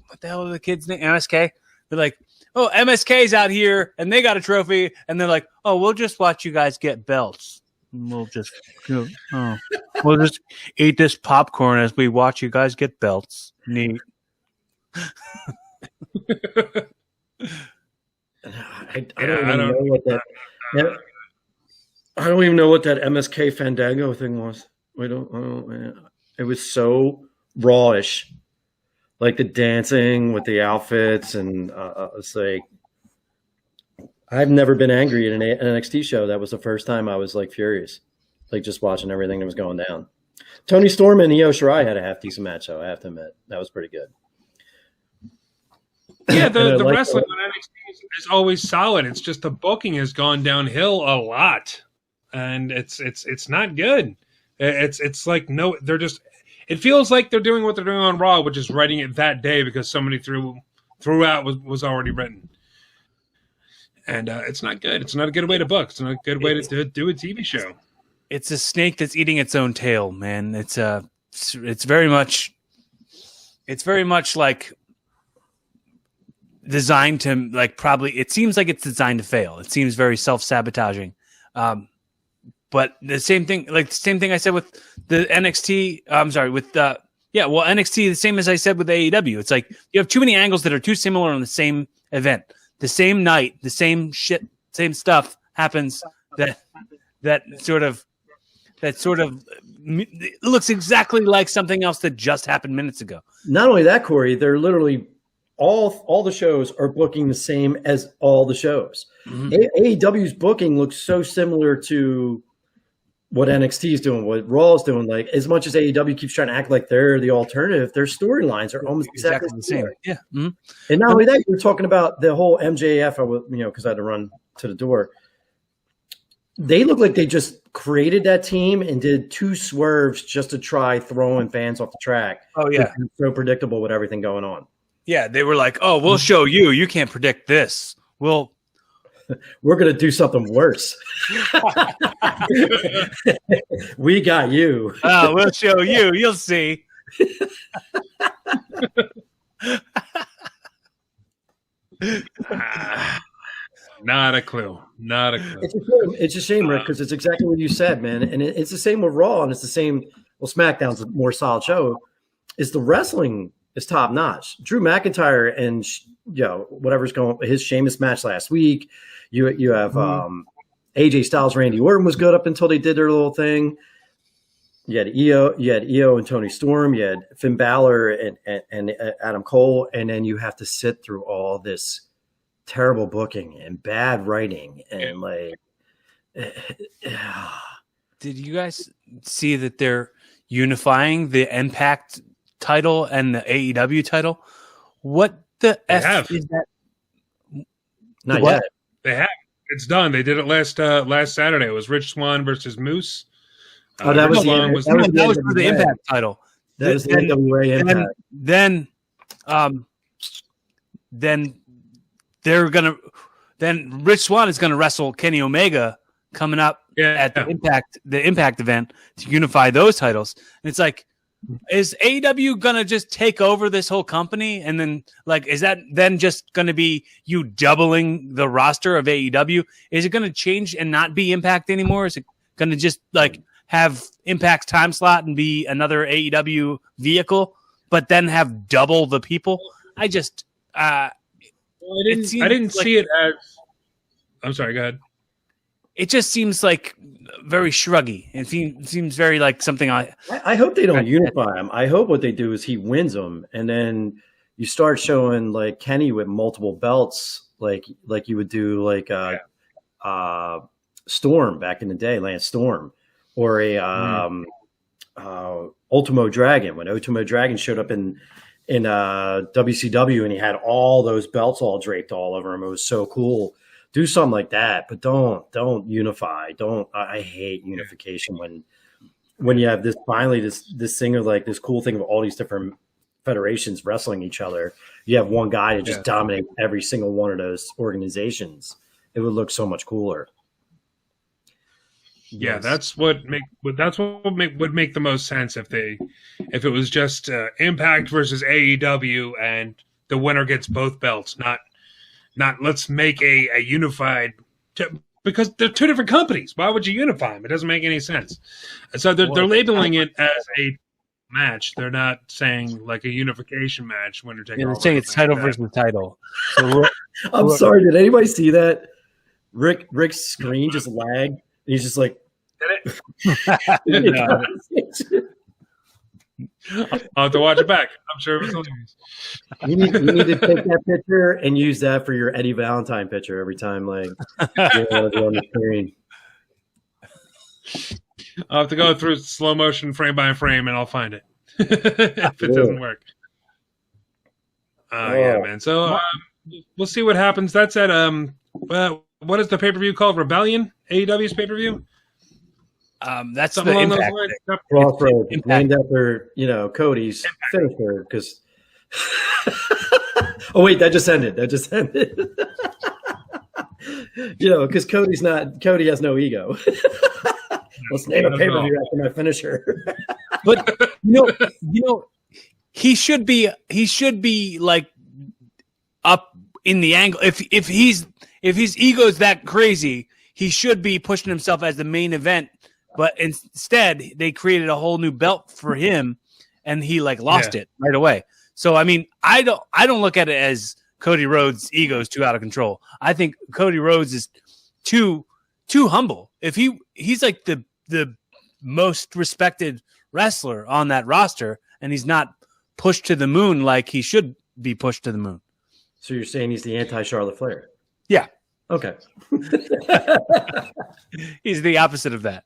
S4: what the hell are the kids' name? MSK. They're like, oh, MSK's out here, and they got a trophy, and they're like, oh, we'll just watch you guys get belts. We'll just eat this popcorn as we watch you guys get belts. Neat.
S3: I don't even know what that MSK Fandango thing was. It was so rawish, like the dancing with the outfits, and it's like, I've never been angry at an NXT show. That was the first time I was like furious, like just watching everything that was going down. Tony Storm and Io Shirai had a half decent match, though. I have to admit, that was pretty good.
S2: Yeah, the wrestling on NXT is always solid. It's just the booking has gone downhill a lot, and it's not good. It's like they're just. It feels like they're doing what they're doing on Raw, which is writing it that day because somebody threw out was already written, and it's not good. It's not a good way to book. It's not a good way to do a TV show.
S4: It's a snake that's eating its own tail, man. It's very much like designed to like probably. It seems like it's designed to fail. It seems very self-sabotaging. But the same thing I said with the NXT. I'm sorry, with NXT. The same as I said with AEW. It's like you have too many angles that are too similar on the same event, the same night, the same shit, same stuff happens. That sort of it looks exactly like something else that just happened minutes ago.
S3: Not only that, Cory, they're literally all the shows are booking the same as all the shows. Mm-hmm. AEW's booking looks so similar to what NXT is doing, what Raw is doing. Like, as much as AEW keeps trying to act like they're the alternative, their storylines are almost exactly the same.
S4: Yeah. Mm-hmm.
S3: And not only that, you're talking about the whole MJF, because I had to run to the door. They look like they just created that team and did 2 swerves just to try throwing fans off the track.
S4: Oh, yeah.
S3: It's so predictable with everything going on.
S4: Yeah, they were like, oh, we'll show you. You can't predict this. We're
S3: going to do something worse. We got you.
S4: We'll show you. You'll see.
S2: Not a clue. Not a clue.
S3: It's a shame, Rick, because it's exactly what you said, man. And it's the same with Raw, and it's the same. Well, SmackDown's a more solid show. Is the wrestling is top notch. Drew McIntyre and whatever's going, his Sheamus match last week. You have AJ Styles, Randy Orton was good up until they did their little thing. You had EO and Tony Storm. You had Finn Balor and Adam Cole, and then you have to sit through all this terrible booking and bad writing and like.
S4: Did you guys see that they're unifying the Impact title and the AEW title? What the F is that?
S3: Not yet.
S2: They have. It's done. They did it last Saturday. It was Rich Swann versus Moose.
S3: That was
S4: for the Impact title.
S3: That was the NWA Impact.
S4: Then they're gonna. Then Rich Swann is gonna wrestle Kenny Omega coming up at the Impact event to unify those titles. And it's like, is AEW gonna just take over this whole company? And then, like, is that then just gonna be you doubling the roster of AEW? Is it gonna change and not be Impact anymore? Is it gonna just like have Impact's time slot and be another AEW vehicle, but then have double the people? I just,
S2: I didn't see it as. I'm sorry. Go ahead.
S4: It just seems like very shruggy. It seems very like something
S3: I hope they don't unify him. I hope what they do is he wins them, and then you start showing like Kenny with multiple belts, like you would do like Storm back in the day, Lance Storm, or Ultimo Dragon, when Ultimo Dragon showed up in WCW and he had all those belts all draped all over him. It was so cool. Do something like that, but don't unify. I hate unification when you have this thing of like this cool thing of all these different federations wrestling each other. You have one guy to just dominate every single one of those organizations. It would look so much cooler.
S2: Yeah, that's what would make the most sense if it was just Impact versus AEW and the winner gets both belts, not let's make a unified because they're two different companies. Why would you unify them? It doesn't make any sense. And so they're labeling it as a match. They're not saying like a unification match. Winner take all.
S4: They're saying it's title versus title. So
S3: I'm sorry. Did anybody see that? Rick's screen just lagged. He's just like.
S2: I'll have to watch it back. I'm sure it was hilarious.
S3: You need to take that picture and use that for your Eddie Valentine picture every time, like you know, on the screen.
S2: I'll have to go through slow motion frame by frame, and I'll find it if it doesn't work. Yeah, man. So we'll see what happens. That's at what is the pay-per-view called? Rebellion? AEW's pay-per-view?
S4: That's
S2: something
S4: the
S2: along
S4: Impact.
S2: those lines.
S3: Crossroads, named after Codys finisher. Because oh wait, that just ended. Because Cody has no ego. Let's name a pay-per-view after my finisher.
S4: But he should be like up in the angle. If his ego is that crazy, he should be pushing himself as the main event. But instead, they created a whole new belt for him, and he like lost it right away. So I mean, I don't look at it as Cody Rhodes' ego is too out of control. I think Cody Rhodes is too humble. If he's like the most respected wrestler on that roster, and he's not pushed to the moon like he should be pushed to the moon.
S3: So you're saying he's the anti-Charlotte Flair?
S4: Yeah.
S3: Okay.
S2: He's the opposite of that.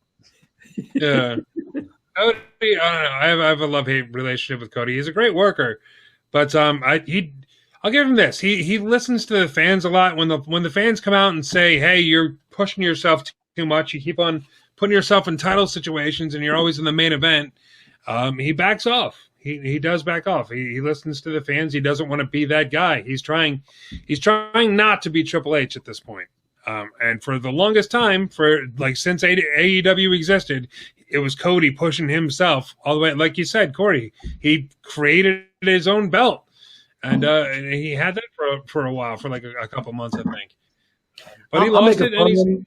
S2: Yeah. Cody, I don't know. I have a love-hate relationship with Cody. He's a great worker, but I'll give him this. He listens to the fans a lot. When the fans come out and say, "Hey, you're pushing yourself too much. You keep on putting yourself in title situations, and you're always in the main event," he backs off. He does back off. He listens to the fans. He doesn't want to be that guy. He's trying not to be Triple H at this point. And for the longest time, since AEW existed, it was Cody pushing himself all the way. Like you said, Cory, he created his own belt, and he had that for a while, for like a couple months, I think. But he lost it, and he's better.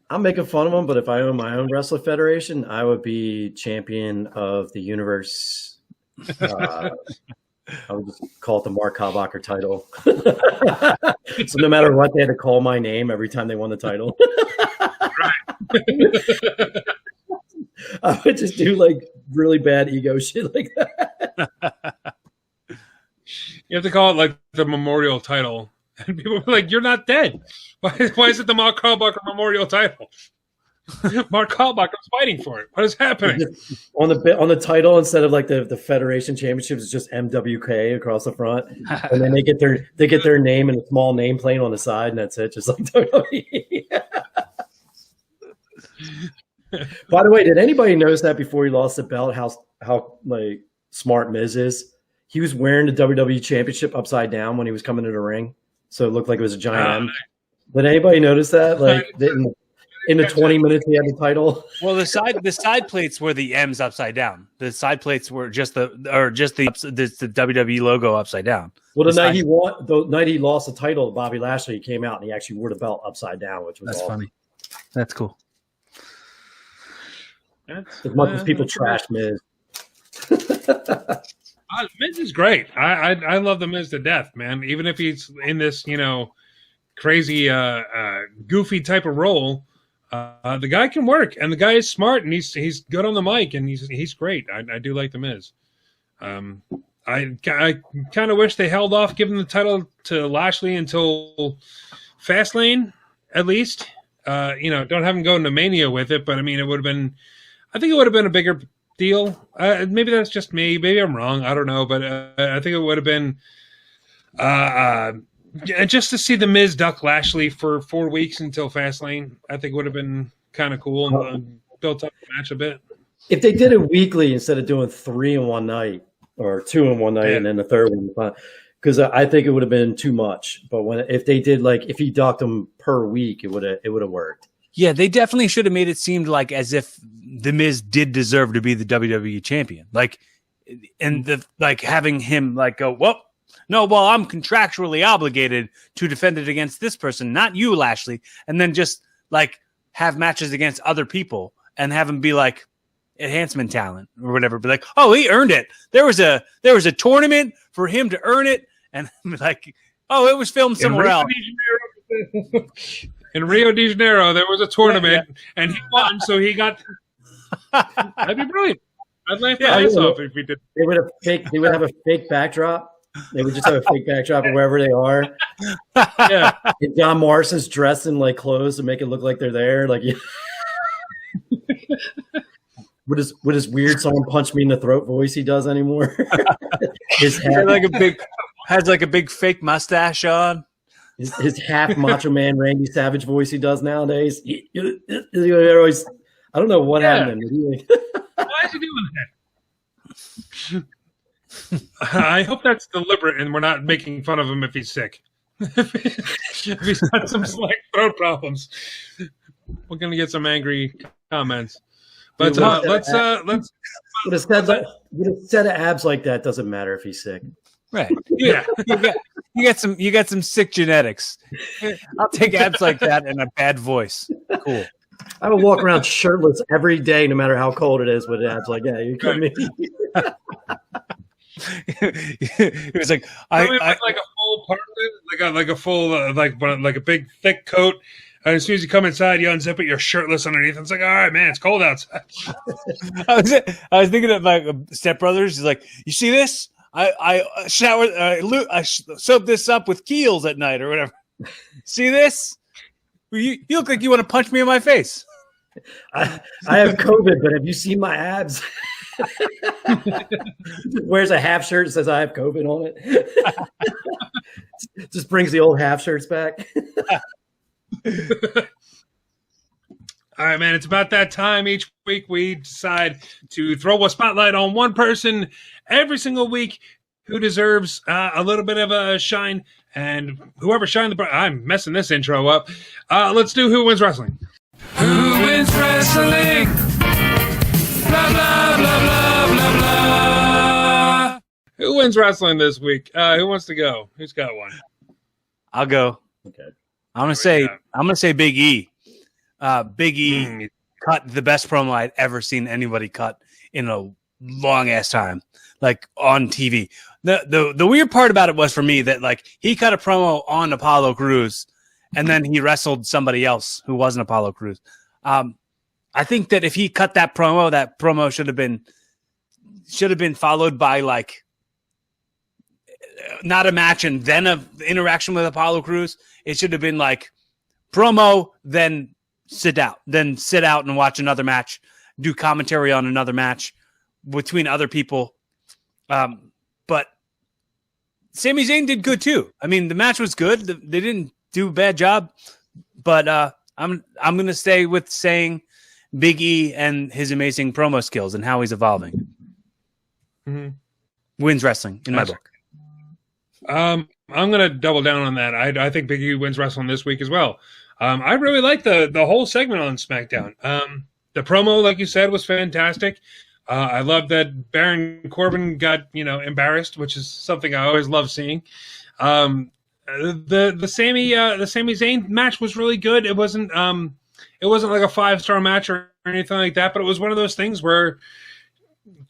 S3: I'm making fun of him, but if I owned my own wrestling federation, I would be champion of the universe. I would just call it the Mark Kalbacher title. So no matter what, they had to call my name every time they won the title. I would just do like really bad ego shit like that.
S2: You have to call it like the memorial title. And people were like, you're not dead. Why is it the Mark Kalbacher memorial title? Mark Kalbacher's fighting for it. What is happening?
S3: On the title, instead of like the Federation Championships, it's just MWK across the front. And then they get their name and a small nameplate on the side, and that's it. Just like WWE. By the way, did anybody notice that before he lost the belt, how like smart Miz is? He was wearing the WWE Championship upside down when he was coming to the ring, so it looked like it was a giant M. Did anybody notice that? Like in the 20 minutes he had the title.
S4: Well, the side plates were the M's upside down. The side plates were just the WWE logo upside down.
S3: Well, the night he lost the title to Bobby Lashley, he came out and he actually wore the belt upside down, which was awesome.
S4: Funny. That's cool.
S3: As much as people trash Miz.
S2: Miz is great. I love the Miz to death, man. Even if he's in this, crazy, goofy type of role, the guy can work, and the guy is smart, and he's good on the mic, and he's great. I do like the Miz. I kind of wish they held off giving the title to Lashley until Fastlane, at least. Don't have him go into Mania with it, but I mean, I think it would have been a bigger deal. Maybe that's just me. Maybe I'm wrong. I don't know, but I think it would have been just to see the Miz duck Lashley for 4 weeks until Fastlane. I think would have been kind of cool and built up the match a bit.
S3: If they did it weekly instead of doing 3 in one night or 2 in one night and then the third one, because I think it would have been too much. But if they did if he docked them per week, it would have worked.
S4: Yeah, they definitely should have made it seem like as if the Miz did deserve to be the WWE champion. Having him go, I'm contractually obligated to defend it against this person, not you, Lashley. And then just have matches against other people and have him be enhancement talent or whatever. Be he earned it. There was a tournament for him to earn it. And it was filmed somewhere else.
S2: In Rio de Janeiro, there was a tournament, and he won, so he got. That'd be brilliant. I'd laugh my ass off if we did.
S3: They would have a fake backdrop. They would just have a fake backdrop of wherever they are.
S2: Yeah.
S3: And John Morrison's dressed in clothes to make it look like they're there. With his weird "someone punch me in the throat" voice he does anymore. His head
S4: has a big fake mustache on.
S3: His half Macho Man Randy Savage voice he does nowadays. I don't know what happened.
S2: Why is he doing that? I hope that's deliberate and we're not making fun of him if he's sick. If he's got some slight throat problems, we're going to get some angry comments. But let's
S3: with a set of abs like that, doesn't matter if he's sick.
S4: Right. Yeah. You got some sick genetics. I'll take abs like that and a bad voice. Cool.
S3: I would walk around shirtless every day, no matter how cold it is, with abs like that. You come in.
S4: It was
S2: a full partner, like a full like a big thick coat. And as soon as you come inside, you unzip it, you're shirtless underneath. It's all right, man, it's cold outside.
S4: I was thinking of my stepbrothers. He's like, you see this? I showered, I soaked this up with Kiehl's at night or whatever. See this? You look like you want to punch me in my face.
S3: I have COVID, but have you seen my abs? Wears a half shirt that says I have COVID on it. Just brings the old half shirts back.
S2: All right, man, it's about that time. Each week we decide to throw a spotlight on one person every single week who deserves a little bit of a shine. And whoever shined the I'm messing this intro up. Let's do Who Wins Wrestling. Who Wins Wrestling? Blah, blah, blah, blah, blah, blah. Who wins wrestling this week? Who wants to go? Who's got one?
S4: I'll go.
S3: Okay.
S4: I'm gonna say Big E. Big E cut the best promo I'd ever seen anybody cut in a long ass time, on TV. The weird part about it was for me that he cut a promo on Apollo Crews, and then he wrestled somebody else who wasn't Apollo Crews. I I think that if he cut that promo should have been followed by like not a match and then an interaction with Apollo Crews. It should have been like promo, then sit out and watch another match, do commentary on another match between other people. But Sami Zayn did good too. I mean, the match was good. They didn't do a bad job, but I'm going to stay with saying Big E and his amazing promo skills and how he's evolving.
S2: Mm-hmm.
S4: Wins wrestling in my book.
S2: I'm going to double down on that. I think Big E wins wrestling this week as well. I really like the whole segment on SmackDown. The promo, like you said, was fantastic. I love that Baron Corbin got embarrassed, which is something I always love seeing. The Sami Zayn match was really good. It wasn't like a 5-star match or anything like that, but it was one of those things where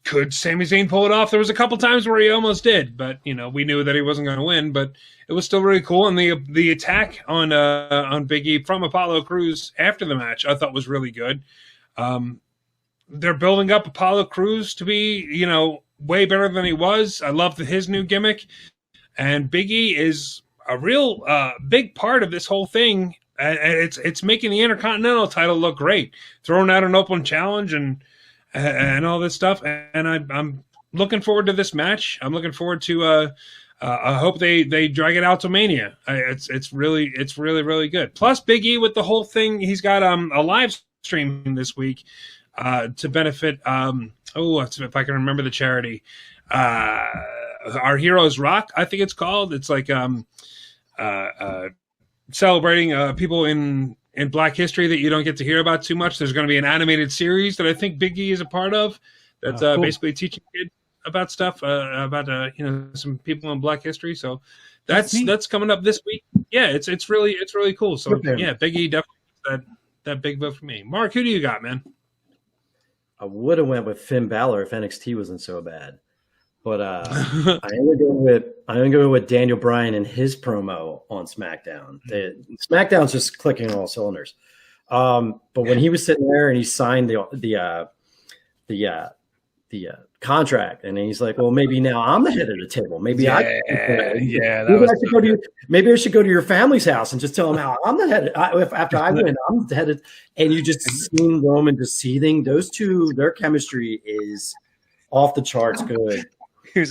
S2: could Sami Zayn pull it off? There was a couple times where he almost did, but we knew that he wasn't going to win. But it was still really cool, and the attack on Big E from Apollo Crews after the match I thought was really good. They're building up Apollo Crews to be way better than he was. I love his new gimmick, and Big E is a real big part of this whole thing. It's making the Intercontinental title look great, throwing out an open challenge and all this stuff. And I'm looking forward to this match. I'm looking forward to. I hope they drag it out to Mania. It's really good. Plus Big E with the whole thing. He's got a live stream this week to benefit. If I can remember the charity, Our Heroes Rock, I think it's called. It's like celebrating people in Black history that you don't get to hear about too much. There's going to be an animated series that I think Big E is a part of. That's cool. Basically teaching kids about stuff about some people in Black history. So that's coming up this week. Yeah, it's really cool. So yeah, Big E definitely that big vote for me. Mark, who do you got, man?
S3: I would have went with Finn Balor if NXT wasn't so bad, but I am going with Daniel Bryan and his promo on SmackDown. SmackDown's just clicking on all cylinders. But when he was sitting there and he signed the contract, and he's like, "Well, maybe now I'm the head of the table. Maybe maybe I should go to your family's house and just tell them how I'm the head. After I win, I'm the head." And you just seen Roman just seething. Those two, their chemistry is off the charts good.
S4: He's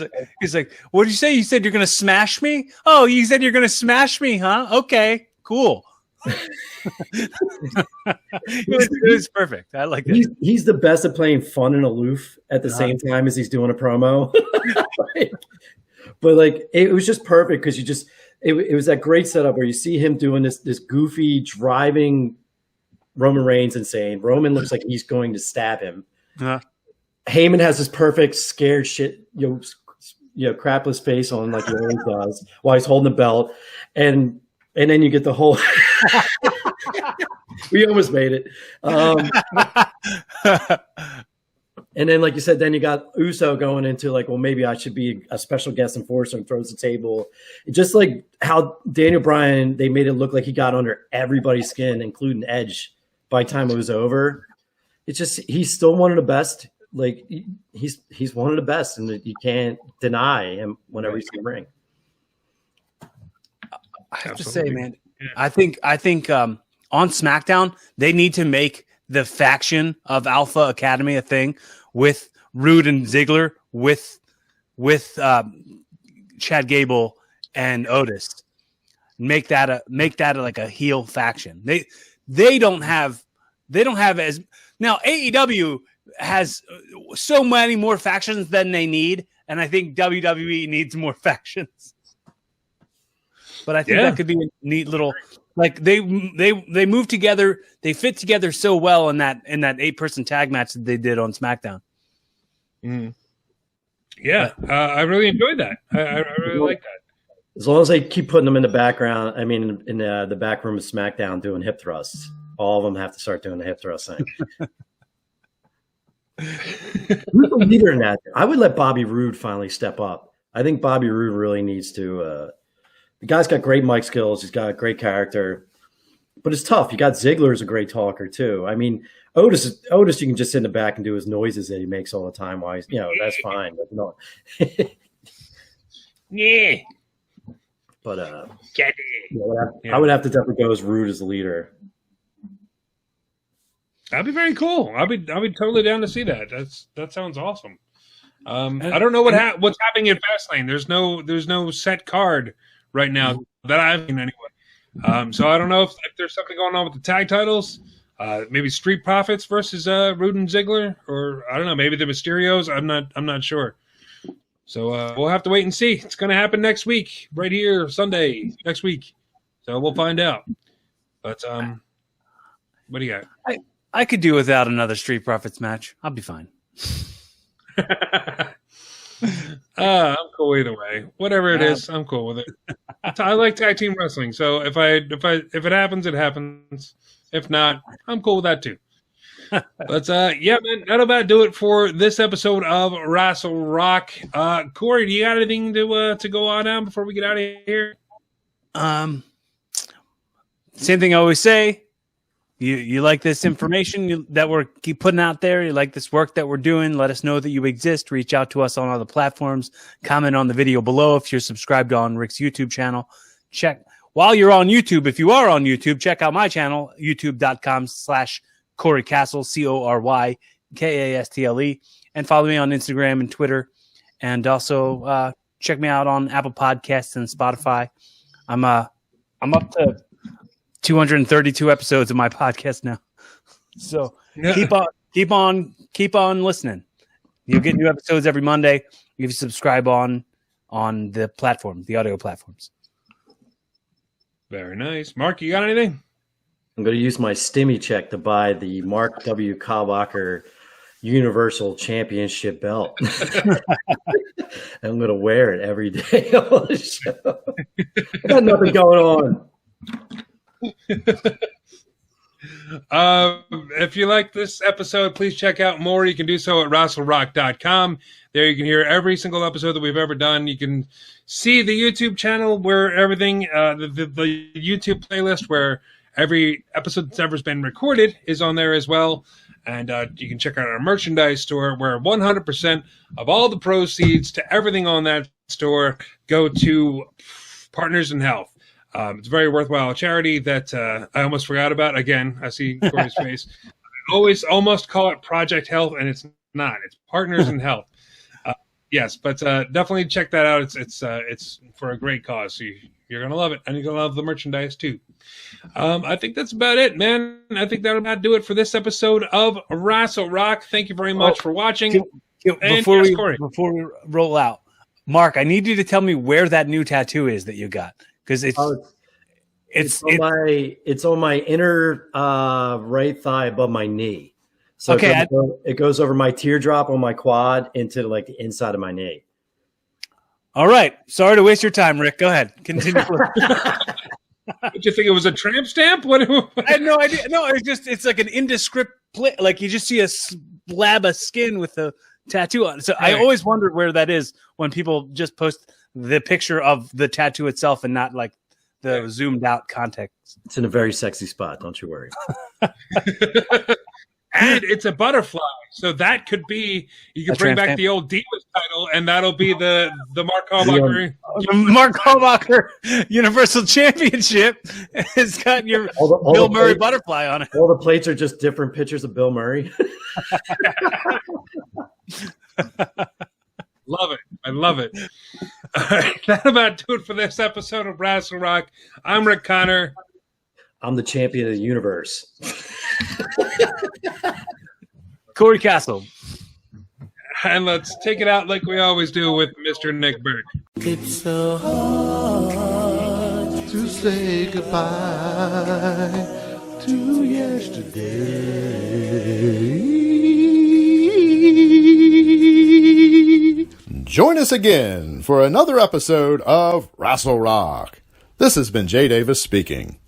S4: like, "What did you say? You said you're going to smash me? Oh, you said you're going to smash me, huh? Okay, cool." It was perfect. I like it.
S3: He's the best at playing fun and aloof at the same time as he's doing a promo. But it was just perfect because it was that great setup where you see him doing this goofy driving Roman Reigns insane. Roman looks like he's going to stab him. Heyman has this perfect scared shit, crapless face on like he always does while he's holding the belt, and then you get the whole. We almost made it. And then, like you said, then you got Uso going into maybe I should be a special guest enforcer and throws the table. Just like how Daniel Bryan, they made it look like he got under everybody's skin, including Edge, by the time it was over. It's just he's still one of the best. He's one of the best, and you can't deny him whenever he's in the ring.
S4: I have to say, man, I think on SmackDown they need to make the faction of Alpha Academy a thing with Rude and Ziggler, with Chad Gable and Otis. Make that a heel faction. They don't have as now AEW has so many more factions than they need, and I think WWE needs more factions. But I think that could be a neat little they move together, they fit together so well in that 8-person tag match that they did on SmackDown.
S2: Mm. Yeah, I really enjoyed that. I really like that.
S3: As long as they keep putting them in the background, I mean, in the back room of SmackDown doing hip thrusts, all of them have to start doing the hip thrust thing. Who's the leader in that? I would let Bobby Roode finally step up. I think Bobby Roode really needs to. The guy's got great mic skills. He's got a great character. But it's tough. You got Ziggler as a great talker too. I mean, Otis, you can just sit in the back and do his noises that he makes all the time. While he's, that's fine. But no.
S2: Yeah.
S3: But I would have to definitely go as Rude as the leader.
S2: That'd be very cool. I'll be totally down to see that. That sounds awesome. I don't know what's happening at Fastlane. There's no set card right now that I've seen anyway. So I don't know if there's something going on with the tag titles. Maybe Street Profits versus Rude and Ziggler, or I don't know. Maybe the Mysterios. I'm not sure. So we'll have to wait and see. It's going to happen next week, right here, Sunday next week. So we'll find out. But what do you got?
S4: I could do without another Street Profits match. I'll be fine.
S2: I'm cool either way. Whatever it is, I'm cool with it. I like tag team wrestling, so if it happens, it happens. If not, I'm cool with that too. But yeah, man, that'll about do it for this episode of Rassle Rock. Cory, do you got anything to go on now before we get out of here?
S4: Same thing I always say. You like this information that we're keep putting out there? You like this work that we're doing? Let us know that you exist. Reach out to us on all the platforms. Comment on the video below if you're subscribed on Rick's YouTube channel. Check while you're on YouTube. If you are on YouTube, check out my channel, youtube.com/Cory Castle, CoryKastle, and follow me on Instagram and Twitter. And also check me out on Apple Podcasts and Spotify. I'm up to 232 episodes of my podcast now. So keep on listening. You'll get new episodes every Monday if you subscribe on the platform, the audio platforms.
S2: Very nice. Mark, you got anything?
S3: I'm going to use my Stimmy check to buy the Mark W. Kalbacher Universal Championship belt. I'm going to wear it every day on the show. I got nothing going on.
S2: If you like this episode, please check out more. You can do so at RassleRock.com. There you can hear every single episode that we've ever done. You can see the YouTube channel where everything, the YouTube playlist where every episode that's ever been recorded is on there as well. And you can check out our merchandise store where 100% of all the proceeds to everything on that store go to Partners in Health. It's a very worthwhile charity that I almost forgot about. Again, I see Cory's face. I always almost call it Project Health, and it's not. It's Partners in Health. Yes, but definitely check that out. It's for a great cause. So you're going to love it, and you're going to love the merchandise too. I think that's about it, man. I think that'll about do it for this episode of Rassle Rock. Thank you very much for watching.
S4: Before we roll out, Mark, I need you to tell me where that new tattoo is that you got. Because it's on my inner right thigh above my knee. So
S3: okay, it goes over my teardrop on my quad into like the inside of my knee.
S4: All right. Sorry to waste your time, Rick. Go ahead. Continue.
S2: Did you think it was a tramp stamp? What?
S4: I had no idea. No, it's like an indescript like you just see a slab of skin with the tattoo on it. So I always wondered where that is when people just post the picture of the tattoo itself and not like the zoomed out context.
S3: It's in a very sexy spot. Don't you worry.
S2: And it's a butterfly. So that could be, you can bring back the old Divas title and that'll be the Mark Kalbacher.
S4: Mark Kalbacher Universal Championship. It's got your Bill Murray butterfly on it.
S3: All the plates are just different pictures of Bill Murray.
S2: Love it. I love it. All right, that'll about do it for this episode of Rassle Rock. I'm Rick Connor.
S3: I'm the champion of the universe.
S4: Cory Castle.
S2: And let's take it out like we always do with Mr. Nick Burke.
S1: It's so hard to say goodbye to yesterday. Join us again for another episode of Rassle Rock. This has been Jay Davis speaking.